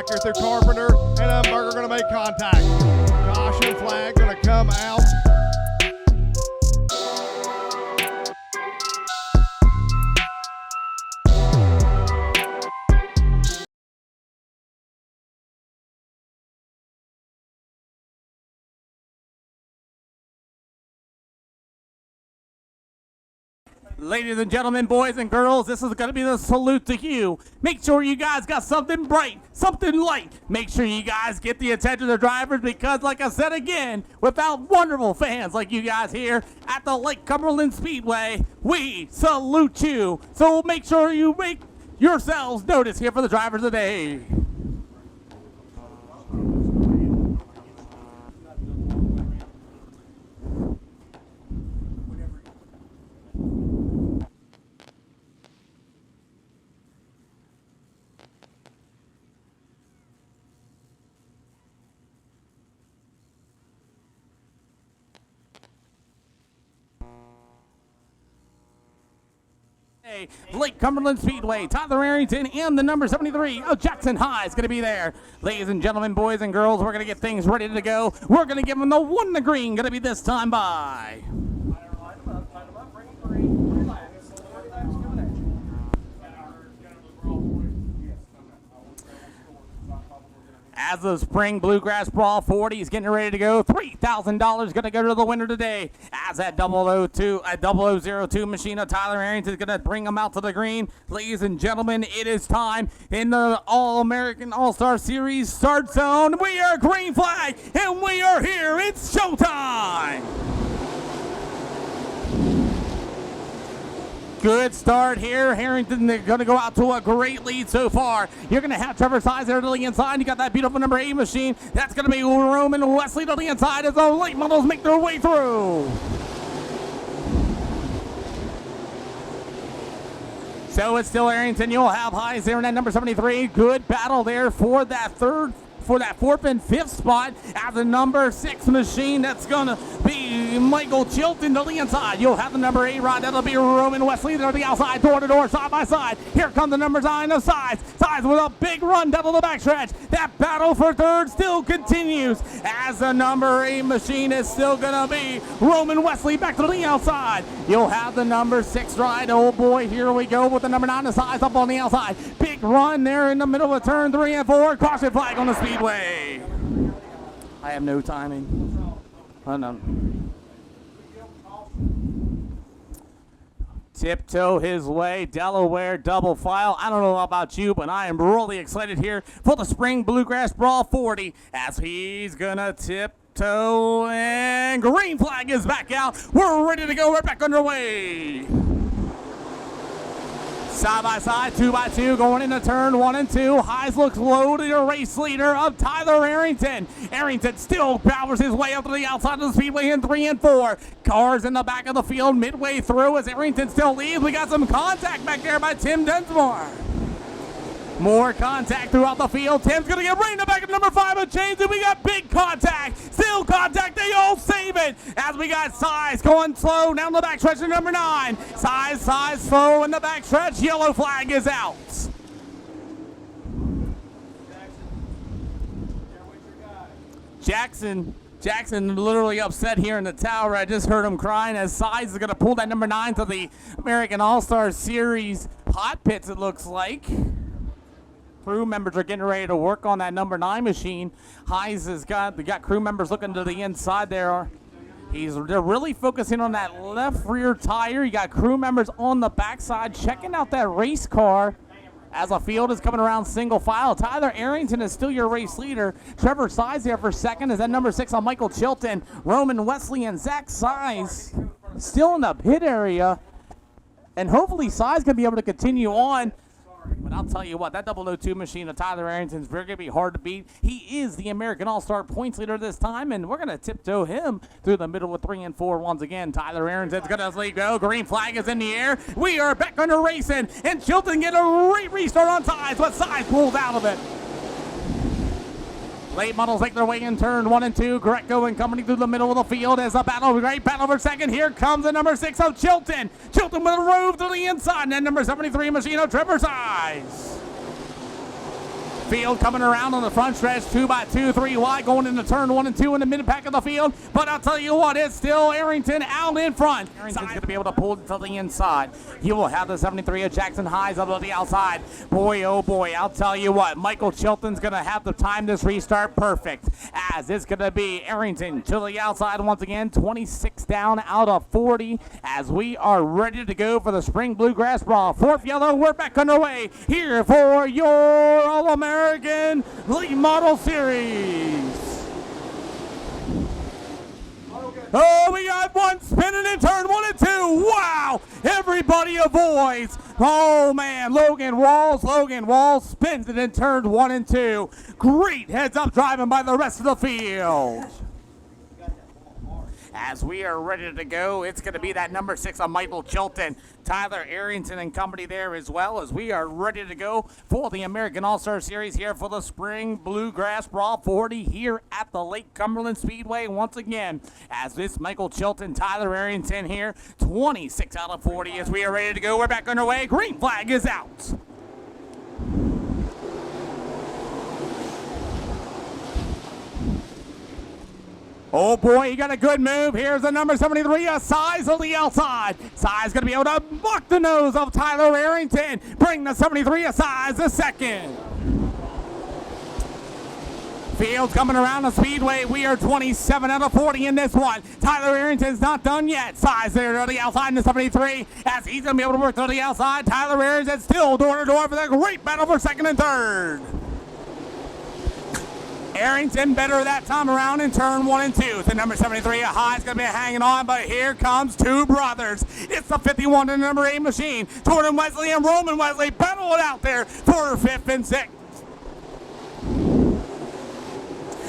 back here through Carpenter, and Dunbar are going to make contact. Caution flag going to come out. Ladies and gentlemen, boys and girls, this is going to be the salute to you. Make sure you guys got something bright, something light. Make sure you guys get the attention of the drivers because, like I said again, without wonderful fans like you guys here at the Lake Cumberland Speedway, we salute you. So make sure you make yourselves notice here for the drivers of the day. Lake Cumberland Speedway, Tyler Arrington and the number 73 of Jackson High is going to be there. Ladies and gentlemen, boys and girls, we're going to get things ready to go. We're going to give them the one in the green, going to be this time by. As the Spring Bluegrass Brawl 40 is getting ready to go, $3,000 going to go to the winner today. As that 0002 machine of Tyler Arrington is going to bring them out to the green. Ladies and gentlemen, it is time in the All-American All-Star Series start zone. We are green flag, and we are here. It's showtime. Good start here. Harrington, they're going to go out to a great lead so far. You're going to have Trevor Size there to the inside. You got that beautiful number 8 machine. That's going to be Roman Wesley to the inside as the late models make their way through. So it's still Arrington. You'll have Highs there in that number 73. Good battle there for that fourth and fifth spot at the number 6 machine. That's going to be Michael Chilton to the inside. You'll have the number 8 rod. That'll be Roman Wesley there to the outside, door to door, side by side. Here comes the number 9 of Size. Size with a big run down to the backstretch. That battle for third still continues as the number 8 machine is still going to be Roman Wesley back to the outside. You'll have the number 6 ride. Oh boy, here we go with the number 9 of Size up on the outside. Big run there in the middle of turn 3 and 4. Caution flag on the Speedway. I have no timing. Oh, no. Tiptoe his way, Delaware double file. I don't know about you, but I am really excited here for the Spring Bluegrass Brawl 40 as he's gonna tiptoe, and green flag is back out. We're ready to go. We're back underway. Side by side, 2 by 2, going into turn 1 and 2. Highs looks low to the race leader of Tyler Arrington. Arrington still powers his way up to the outside of the speedway in 3 and 4. Cars in the back of the field midway through as Arrington still leads. We got some contact back there by Tim Densmore. More contact throughout the field. Tim's going to get right in the back of number 5 of Chains, and we got big contact. Still contact. They all save it as we got Size going slow down the backstretch to number 9. Size slow in the backstretch. Yellow flag is out. Jackson literally upset here in the tower. I just heard him crying as Size is going to pull that number 9 to the American All-Star Series hot pits, it looks like. Crew members are getting ready to work on that number 9 machine. Highs has got crew members looking to the inside there. They're really focusing on that left rear tire. You got crew members on the backside checking out that race car as the field is coming around single file. Tyler Arrington is still your race leader. Trevor Size there for second. Is that number 6 on Michael Chilton. Roman Wesley and Zach Size still in the pit area. And hopefully Size can be able to continue on. But I'll tell you what, that 002 machine of Tyler Arrington is very going to be hard to beat. He is the American All-Star points leader this time, and we're going to tiptoe him through the middle with 3 and 4 once again. Tyler Arrington's going to lead go. Green flag is in the air. We are back under racing, and Chilton get a restart on Size, but Size pulls out of it. Late models make their way in turn 1 and 2. Greco and company through the middle of the field as a great battle for second. Here comes the number 6 of Chilton. Chilton with a rove to the inside. And then number 73 machine of Trevor Size. Field coming around on the front stretch, 2x2, 3 wide, going into turn 1 and 2 in the mid pack of the field. But I'll tell you what, it's still Arrington out in front. Arrington's going to be able to pull it to the inside. He will have the 73 of Jackson Highs up on the outside. Boy, oh boy, I'll tell you what, Michael Chilton's going to have to time this restart perfect, as it's going to be Arrington to the outside once again, 26 down out of 40, as we are ready to go for the Spring Bluegrass Brawl. Fourth yellow, we're back underway here for your All-American Late Model Series. Oh, we got one spinning in turn 1 and 2. Wow! Everybody avoids. Oh, man. Logan Walls spins it in turn 1 and 2. Great heads-up driving by the rest of the field. As we are ready to go, it's going to be that number 6 of Michael Chilton, Tyler Arrington and company there as well, as we are ready to go for the American All-Star Series here for the Spring Bluegrass Brawl 40 here at the Lake Cumberland Speedway once again. As this Michael Chilton, Tyler Arrington here, 26 out of 40 as we are ready to go. We're back underway. Green flag is out. Oh boy, he got a good move. Here's the number 73, a Size on the outside. Size going to be able to buck the nose of Tyler Arrington. Bring the 73 a Size the second. Field coming around the speedway. We are 27 out of 40 in this one. Tyler Arrington's not done yet. Size there to the outside in the 73 as he's going to be able to work to the outside. Tyler Arrington still door to door for the great battle for second and third. Arrington better that time around in turn 1 and 2. The number 73, a high is going to be hanging on, but here comes two brothers. It's the 51 and number 8 machine. Jordan Wesley and Roman Wesley battle it out there for 5th and 6th.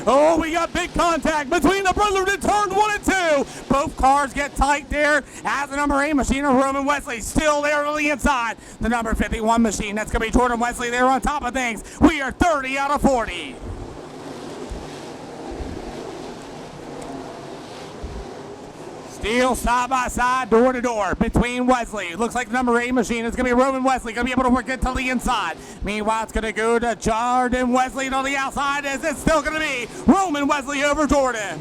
Oh, we got big contact between the brothers in turn 1 and 2. Both cars get tight there as the number 8 machine of Roman Wesley still there on the inside. The number 51 machine, that's going to be Jordan Wesley there on top of things. We are 30 out of 40. Steel side by side, door to door between Wesley. Looks like the number 8 machine is going to be Roman Wesley. Going to be able to work it to the inside. Meanwhile, it's going to go to Jordan Wesley to the outside as it's still going to be Roman Wesley over Jordan.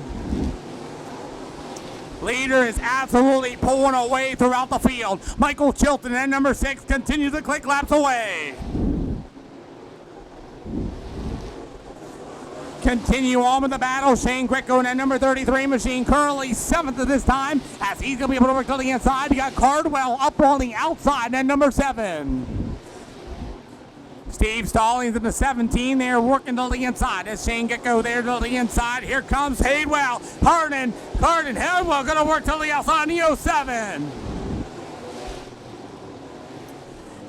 Leader is absolutely pulling away throughout the field. Michael Chilton and number 6 continue to click laps away. Continue on with the battle. Shane Greco and that number 33 machine currently 7th at this time as he's going to be able to work to the inside. You got Cardwell up on the outside and number 7. Steve Stallings in the 17 there working to the inside. As Shane Greco there to the inside. Here comes Hadwell. Hardin Hadwell going to work to the outside in the 07.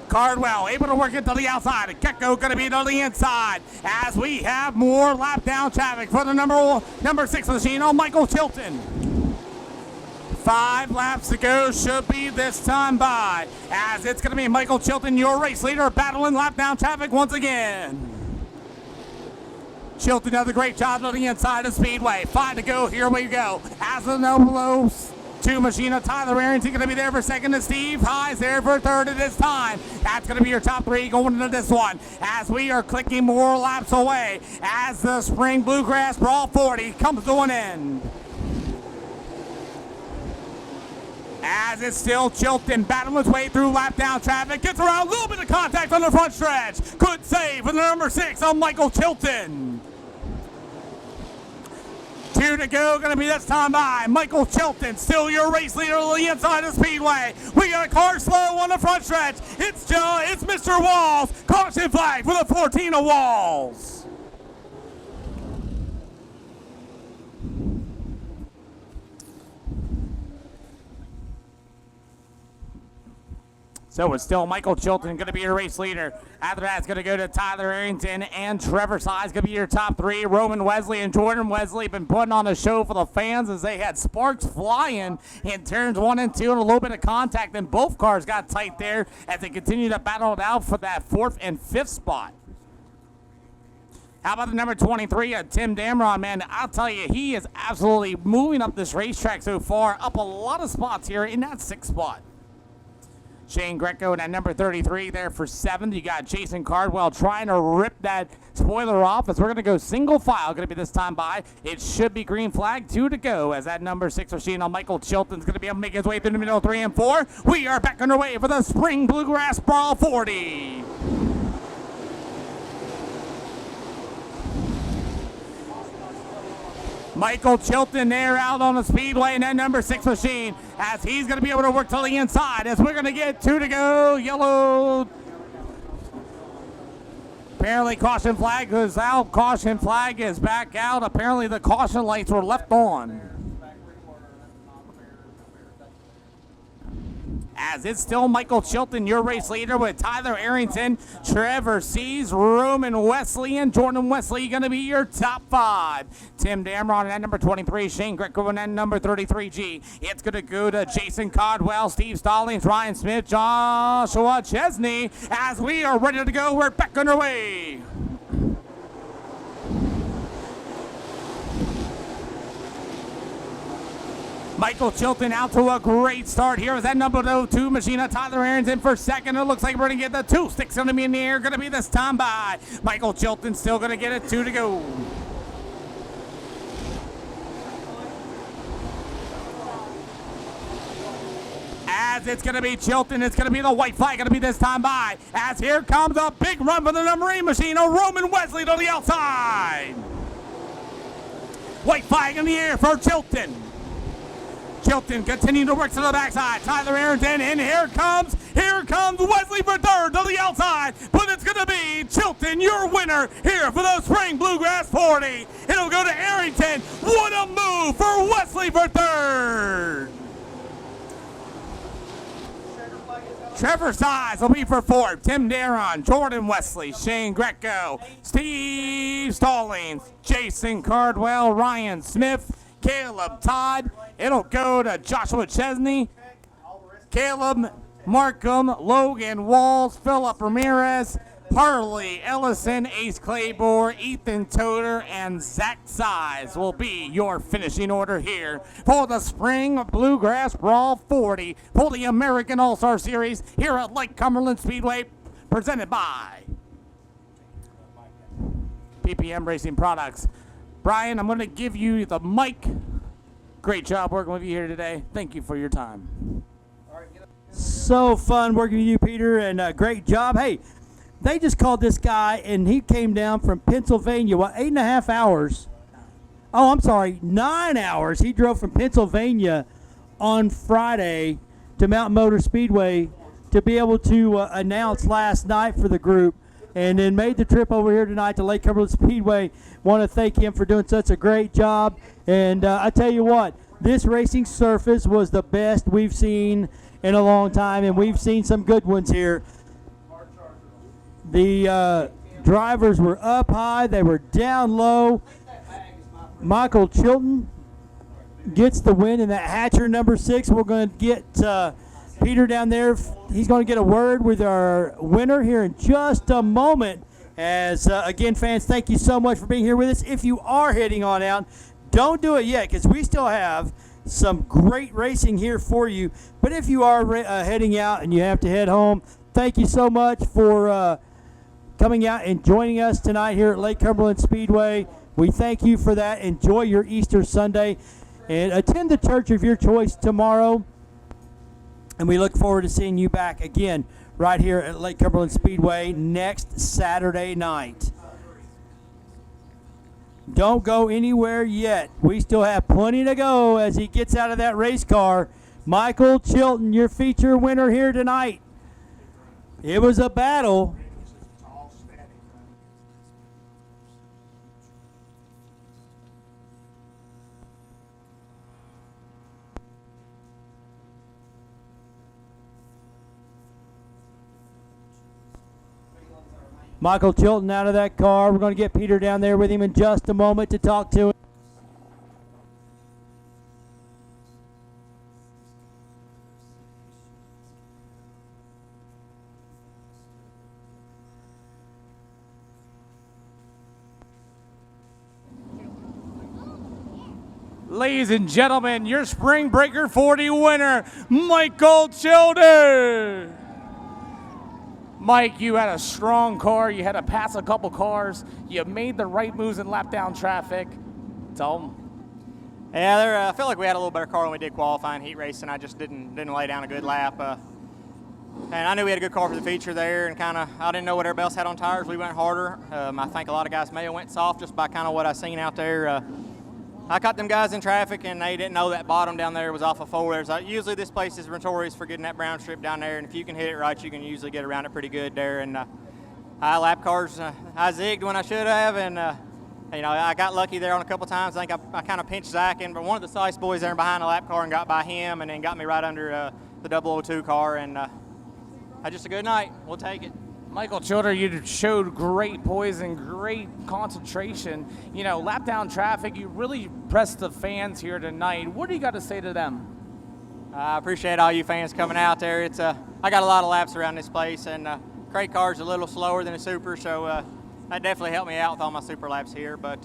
Cardwell able to work it to the outside. Gecko going to be to the inside as we have more lap down traffic for the number 6 machine on Michael Chilton. 5 laps to go should be this time by as it's going to be Michael Chilton, your race leader, battling lap down traffic once again. Chilton does a great job to the inside of Speedway. 5 to go. Here we go. As the number 2 machine of Tyler Arrington going to be there for second, and Steve High's there for third at this time. That's going to be your top 3 going into this one as we are clicking more laps away as the Spring Bluegrass Brawl 40 comes to an end. As it's still Chilton battling his way through lap down traffic, gets around a little bit of contact on the front stretch. Good save for the number 6 on Michael Chilton. 2 to go, going to be this time by Michael Chilton, still your race leader on the inside of Speedway. We got a car slow on the front stretch. It's Mr. Walls. Caution flag for the 14 of Walls. So it's still Michael Chilton going to be your race leader. After that, it's going to go to Tyler Arrington and Trevor Size going to be your top 3. Roman Wesley and Jordan Wesley been putting on a show for the fans as they had sparks flying in turns 1 and 2 and a little bit of contact. And both cars got tight there as they continue to battle it out for that 4th and 5th spot. How about the number 23, Tim Damron, man? I'll tell you, he is absolutely moving up this racetrack so far, up a lot of spots here in that 6th spot. Shane Greco and at number 33 there for 7th. You got Jason Cardwell trying to rip that spoiler off as we're going to go single file. Going to be this time by. It should be green flag, 2 to go as that number 6 machine on Michael Chilton's going to be able to make his way through the middle 3 and 4. We are back underway for the Spring Bluegrass Brawl 40. Michael Chilton there out on the speedway and that number 6 machine as he's going to be able to work to the inside as we're going to get 2 to go. Yellow. Apparently caution flag goes out. Caution flag is back out. Apparently the caution lights were left on. As it's still Michael Chilton, your race leader, with Tyler Arrington, Trevor Seas, Roman Wesley, and Jordan Wesley going to be your top 5. Tim Damron at number 23, Shane Greco at number 33G. It's going to go to Jason Codwell, Steve Stallings, Ryan Smith, Joshua Chesney. As we are ready to go, we're back underway. Michael Chilton out to a great start here as that number 2 machine of Tyler Arrington for 2nd. It looks like we're going to get the 2 sticks going to be in the air. Going to be this time by Michael Chilton. Still going to get it. 2 to go. As it's going to be Chilton, it's going to be the white flag going to be this time by. As here comes a big run for the number 8 machine of Roman Wesley to the outside. White flag in the air for Chilton. Chilton continuing to work to the backside. Tyler Arrington, and here comes Wesley for 3rd to the outside. But it's going to be Chilton, your winner here for the Spring Bluegrass 40. It'll go to Arrington. What a move for Wesley for 3rd. Trevor Size will be for 4th. Tim Darron, Jordan Wesley, Shane Greco, Steve Stallings, Jason Cardwell, Ryan Smith, Caleb Todd. It'll go to Joshua Chesney, Caleb Markham, Logan Walls, Philip Ramirez, Harley Ellison, Ace Claybore, Ethan Toder, and Zach Size will be your finishing order here for the Spring Bluegrass Brawl 40 for the American All-Star Series here at Lake Cumberland Speedway, presented by PPM Racing Products. Brian, I'm going to give you the mic. Great job working with you here today. Thank you for your time. So fun working with you, Peter, and great job. Hey, they just called this guy, and he came down from Pennsylvania, 8.5 hours? Oh, I'm sorry, 9 hours. He drove from Pennsylvania on Friday to Mountain Motor Speedway to be able to announce last night for the group, and then made the trip over here tonight to Lake Cumberland Speedway. Want to thank him for doing such a great job. And I tell you what, this racing surface was the best we've seen in a long time, and we've seen some good ones here. The drivers were up high, they were down low. Michael Chilton gets the win in that Hatcher number 6. We're going to get Peter down there. He's going to get a word with our winner here in just a moment. As again, fans, thank you so much for being here with us. If you are heading on out, don't do it yet, because we still have some great racing here for you. But if you are heading out and you have to head home, thank you so much for coming out and joining us tonight here at Lake Cumberland Speedway. We thank you for that. Enjoy your Easter Sunday and attend the church of your choice tomorrow. And we look forward to seeing you back again right here at Lake Cumberland Speedway next Saturday night. Don't go anywhere yet. We still have plenty to go as he gets out of that race car. Michael Chilton, your feature winner here tonight. It was a battle. Michael Chilton out of that car. We're going to get Peter down there with him in just a moment to talk to him. Ladies and gentlemen, your Spring Breaker 40 winner, Michael Chilton. Mike, you had a strong car. You had to pass a couple cars. You made the right moves in lap down traffic. Tell them. Yeah, I feel like we had a little better car when we did qualifying heat racing. I just didn't lay down a good lap. And I knew we had a good car for the feature there, and I didn't know what everybody else had on tires. We went harder. I think a lot of guys may have went soft just by kind of what I seen out there. I caught them guys in traffic, and they didn't know that bottom down there was off of four. Usually this place is notorious for getting that brown strip down there, and if you can hit it right, you can usually get around it pretty good there. And I lap cars, I zigged when I should have, and I got lucky there on a couple times. I think I kind of pinched Zach in, but one of the Sice boys there behind the lap car and got by him, and then got me right under the 002 car, and just a good night. We'll take it. Michael Childer, you showed great poise and great concentration. Lap down traffic, you really pressed the fans here tonight. What do you got to say to them? I appreciate all you fans coming out there. I got a lot of laps around this place, and crate car's a little slower than a super, so that definitely helped me out with all my super laps here. But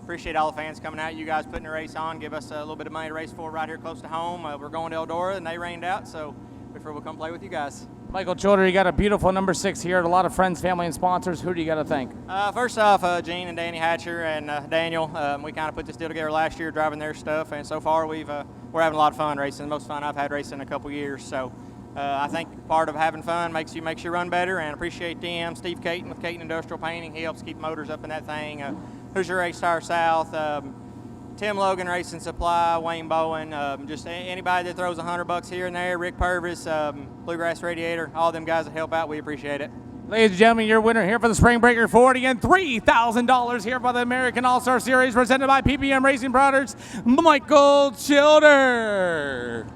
appreciate all the fans coming out. You guys putting the race on, give us a little bit of money to race for right here close to home. We're going to Eldora, and they rained out, so we figure we'll come play with you guys. Michael Childer, you got a beautiful number 6 here. A lot of friends, family, and sponsors. Who do you got to thank? First off, Gene and Danny Hatcher and Daniel. We kind of put this deal together last year, driving their stuff, and so far we're having a lot of fun racing. The most fun I've had racing in a couple years. So I think part of having fun makes you run better, and appreciate them. Steve Caton with Caton Industrial Painting. He helps keep motors up in that thing. Hoosier Race Tire South. Tim Logan Racing Supply, Wayne Bowen, just anybody that throws $100 here and there, Rick Purvis, Bluegrass Radiator, all them guys that help out, we appreciate it. Ladies and gentlemen, your winner here for the Spring Breaker 40 and $3,000 here for the American All-Star Series presented by PPM Racing Products, Michael Childer.